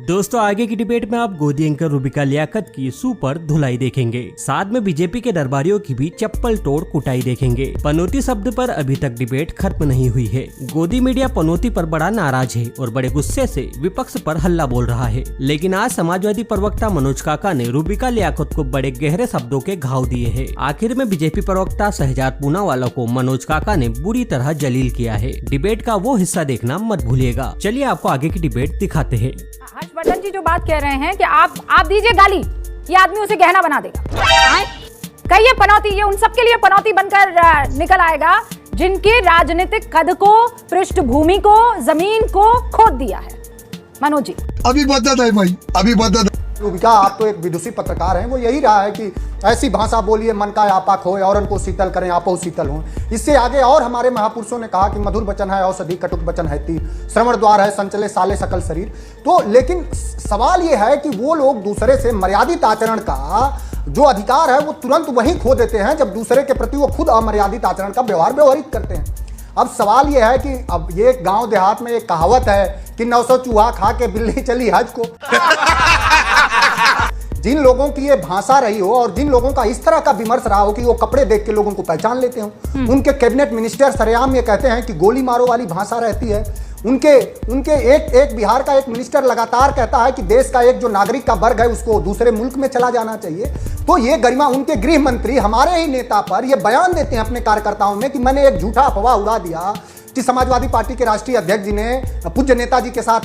दोस्तों आगे की डिबेट में आप गोदी एंकर रूबिका लियाकत की सुपर धुलाई देखेंगे। साथ में बीजेपी के दरबारियों की भी चप्पल तोड़ कुटाई देखेंगे। पनौती शब्द पर अभी तक डिबेट खत्म नहीं हुई है। गोदी मीडिया पनौती पर बड़ा नाराज है और बड़े गुस्से से विपक्ष पर हल्ला बोल रहा है। लेकिन आज समाजवादी प्रवक्ता मनोज काका ने रूबिका लियाकत को बड़े गहरे शब्दों के घाव दिए हैं। आखिर में बीजेपी प्रवक्ता शहजाद पूनावाला को मनोज काका ने बुरी तरह जलील किया है। डिबेट का वो हिस्सा देखना मत भूलिएगा। चलिए आपको आगे की डिबेट दिखाते हैं। हर्षवर्धन जी जो बात कह रहे हैं कि आप दीजिए गाली, ये आदमी उसे गहना बना देगा। कहिए पनौती, ये उन सबके लिए पनौती बनकर निकल आएगा जिनके राजनीतिक कद को, पृष्ठभूमि को, जमीन को खोद दिया है। मनोज जी अभी बदत है भाई, अभी बदत। रूबिका, आप तो एक विदुषी पत्रकार हैं, वो यही रहा है कि ऐसी भाषा बोलिए मन का आपा खोए और उनको शीतल करें आपो शीतल हो। इससे आगे और हमारे महापुरुषों ने कहा कि मधुर वचन है औषधि, कटुक वचन है तीर, श्रवण द्वार है संचले साले सकल शरीर। तो लेकिन सवाल ये है कि वो लोग दूसरे से मर्यादित आचरण का जो अधिकार है वो तुरंत वहीं खो देते हैं जब दूसरे के प्रति वो खुद अमर्यादित आचरण का व्यवहारित करते हैं। अब सवाल ये है कि अब ये गांव देहात में एक कहावत है कि 900 चूहा खा के बिल्ली चली हज को। जिन लोगों की ये भाषा रही हो और जिन लोगों का इस तरह का विमर्श रहा हो कि वो कपड़े देख के लोगों को पहचान लेते हो, उनके कैबिनेट मिनिस्टर सरेआम ये कहते हैं कि गोली मारो वाली भाषा रहती है। उनके एक बिहार का एक मिनिस्टर लगातार कहता है कि देश का एक जो नागरिक का वर्ग है उसको दूसरे मुल्क में चला जाना चाहिए। तो ये गरिमा, उनके गृह मंत्री हमारे ही नेता पर ये बयान देते हैं अपने कार्यकर्ताओं में कि मैंने एक झूठा अफवाह उड़ा दिया कि समाजवादी पार्टी के राष्ट्रीय अध्यक्ष जी ने पूज्य नेताजी के साथ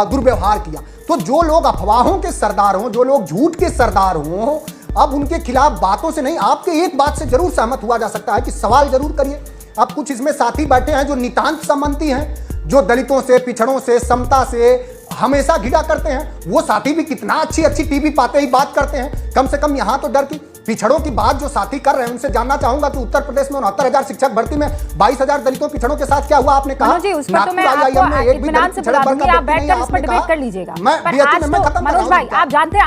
दुर्व्यवहार किया। तो जो लोग अफवाहों के सरदार हों, जो लोग झूठ के सरदार हों, अब उनके खिलाफ बातों से नहीं, आपके एक बात से जरूर सहमत हुआ जा सकता है कि सवाल जरूर करिए। अब कुछ इसमें साथी बैठे हैं जो नितांत सम्मति हैं, जो दलितों से, पिछड़ों से, समता से हमेशा घिरा करते हैं। वो साथी भी कितना अच्छी टीवी पाते ही बात करते हैं। कम से कम यहाँ तो डर की पिछड़ों की बात जो साथी कर रहे हैं उनसे जानना चाहूंगा कि उत्तर प्रदेश में 69,000 शिक्षक भर्ती में 22,000 दलितों पिछड़ों के साथ क्या हुआ? आपने कहा जी, उस पर तो मैं आपको इत्मीनान से बता दूंगी, आप बैठकर इस पर डिबेट कर लीजिएगा। मनोज भाई, आप जानते हैं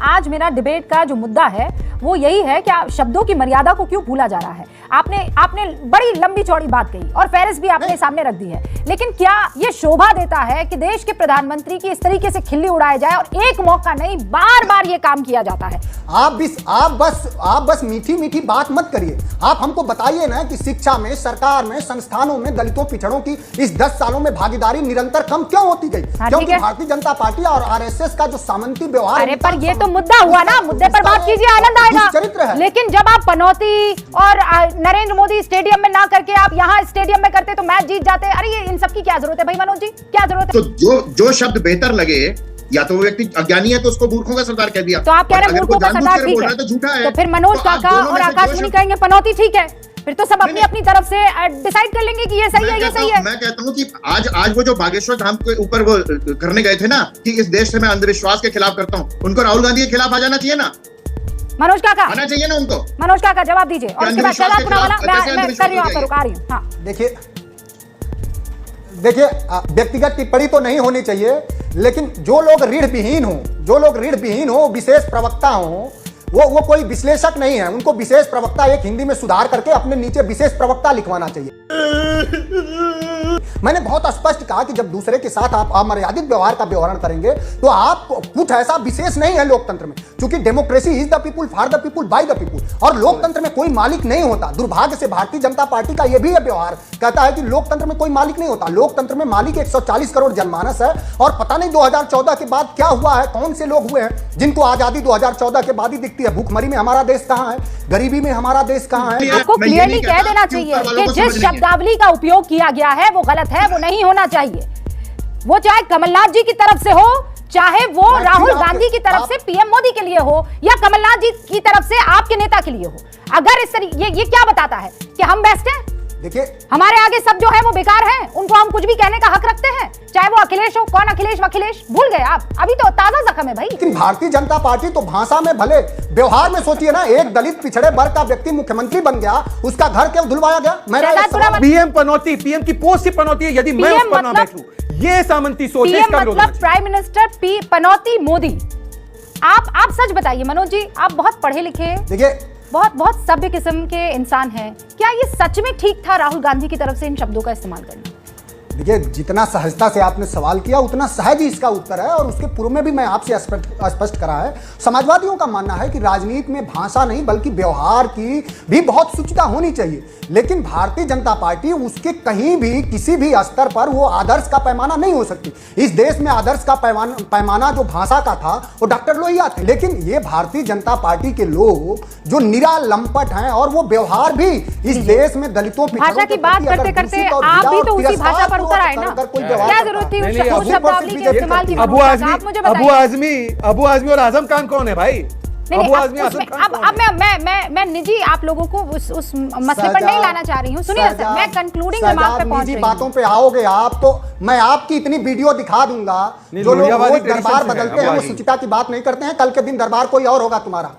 आज मेरा डिबेट का जो मुद्दा है वो यही है कि शब्दों की मर्यादा को क्यों भूला जा रहा है। आपने बड़ी लंबी चौड़ी बात कही और फहरिस्त भी आपने सामने रख दी है, लेकिन क्या ये शोभा देता है कि देश के प्रधानमंत्री की इस तरीके से खिल्ली उड़ाए जाए और एक मौका नहीं बार ये काम किया जाता है? आप बस मीठी बात मत करिए। आप हमको बताइए ना कि शिक्षा में, सरकार में, संस्थानों में दलितों पिछड़ों की इस 10 सालों में भागीदारी निरंतर कम क्यों होती गई? क्योंकि भारतीय जनता पार्टी और आरएसएस का जो सामंती व्यवहार। अरे पर ये तो मुद्दा हुआ ना, मुद्दे पर बात कीजिए, आनंद आएगा। लेकिन जब आप पनौती और नरेंद्र मोदी स्टेडियम में ना करके आप यहाँ स्टेडियम में करते तो मैच जीत जाते। अरे ये इन सब की क्या जरूरत है भाई मनोज जी, क्या जरूरत है? तो जो शब्द बेहतर लगे, या तो वो व्यक्ति अज्ञानी है तो उसको मूर्खों का सरदार कह दिया। तो आप कह रहे हैं मूर्खों का सरदार ठीक है, तो झूठा है। तो फिर मनोज काका और आकाशवाणी कहेंगे पनौती ठीक है, फिर तो सब अपनी तरफ से डिसाइड कर लेंगे कि ये सही है, ये सही है। मैं कहता हूँ कि आज वो जो बागेश्वर धाम के ऊपर वो करने गए थे ना कि इस देश से मैं अंधविश्वास के खिलाफ करता हूँ, उनको राहुल गांधी के खिलाफ आ जाना चाहिए ना। मनोज काका आना चाहिए ना उनको। मनोज काका जवाब दीजिए और उसके बाद शहजाद पूनावाला मैं कर रही हूं, आपको रुका रही हूं। हाँ देखिए व्यक्तिगत टिप्पणी तो नहीं होनी चाहिए, लेकिन जो लोग ऋण विहीन हो, विशेष प्रवक्ता हो, वो कोई विश्लेषक नहीं है। उनको विशेष प्रवक्ता एक हिंदी में सुधार करके अपने नीचे विशेष प्रवक्ता लिखवाना चाहिए। मैंने बहुत स्पष्ट कहा कि जब दूसरे के साथ आप अमर्यादित व्यवहार का व्यवहार करेंगे तो आप कुछ ऐसा विशेष नहीं है लोकतंत्र में, क्योंकि democracy is the people, for the people, by the people. और लोकतंत्र में कोई मालिक नहीं होता। दुर्भाग्य से भारतीय जनता पार्टी का यह भी व्यवहार कहता है कि लोकतंत्र में कोई मालिक नहीं होता। लोकतंत्र में मालिक 140 करोड़ जनमानस है और पता नहीं 2014 के बाद क्या हुआ है, कौन से लोग हुए हैं जिनको आजादी 2014 के बाद ही दिखती है। भूखमरी में हमारा देश कहां है, गरीबी में हमारा देश कहां है? आपको क्लियरली कह देना चाहिए कि जिस शब्दावली का उपयोग किया गया है वो गलत है, वो नहीं होना चाहिए। वो चाहे कमलनाथ जी की तरफ से हो, चाहे वो राहुल गांधी की तरफ से पीएम मोदी के लिए हो, या कमलनाथ जी की तरफ से आपके नेता के लिए हो। अगर इस तरीके ये क्या बताता है कि हम बेस्ट हैं? देखिए हमारे आगे सब जो है वो बेकार है, उनको हम कुछ भी कहने का हक रखते हैं, चाहे वो अखिलेश हो। कौन अखिलेश? वखिलेश भूल गए आप? अभी तो ताजा जख्म है भाई। लेकिन भारतीय जनता पार्टी तो भाषा में भले, व्यवहार में सोचिए ना, एक दलित पिछड़े वर्ग का व्यक्ति मुख्यमंत्री बन गया, उसका घर क्यों धुलवाया गया? पीएम पनौती, पीएम की पोस्ट की पनौती है, यदि मैं उस पर ना बैठूं, ये सामंती सोच है। इसका मतलब प्राइम मिनिस्टर पनौती मोदी। आप सच बताइए मनोज जी, आप बहुत पढ़े लिखे, देखिए बहुत सभ्य किस्म के इंसान हैं, क्या ये सच में ठीक था राहुल गांधी की तरफ से इन शब्दों का इस्तेमाल करना? देखिए, जितना सहजता से आपने सवाल किया उतना सहज ही इसका उत्तर है, और उसके पूर्व में भी मैं आपसे स्पष्ट करा है। समाजवादियों का मानना है कि राजनीति में भाषा नहीं बल्कि व्यवहार की भी बहुत सूचिता होनी चाहिए, लेकिन भारतीय जनता पार्टी उसके कहीं भी किसी भी स्तर पर वो आदर्श का पैमाना नहीं हो सकती। इस देश में आदर्श का पैमाना जो भाषा का था वो डॉक्टर लोहिया थे, लेकिन ये भारतीय जनता पार्टी के लोग जो निरा लंपट हैं और वो व्यवहार भी इस देश में दलितों भाषा की बात करते करते आप भी तो उसी भाषा पर उतर आए ना, क्या जरूरत थी उस शब्दावली के इस्तेमाल की? अबू आजमी और आजम खान कौन है भाई? अब मैं निजी आप लोगों को उस मसले पर नहीं लाना चाह रही हूँ। सुनिए सर, मैं कंक्लूडिंग रिमार्क पे पहुंच रही हूँ। बातों पे आओगे आप तो मैं आपकी इतनी वीडियो दिखा दूंगा। जो लोग रोज दरबार बदलते हैं वो सुचिता की बात नहीं करते हैं। कल के दिन दरबार कोई और होगा तुम्हारा।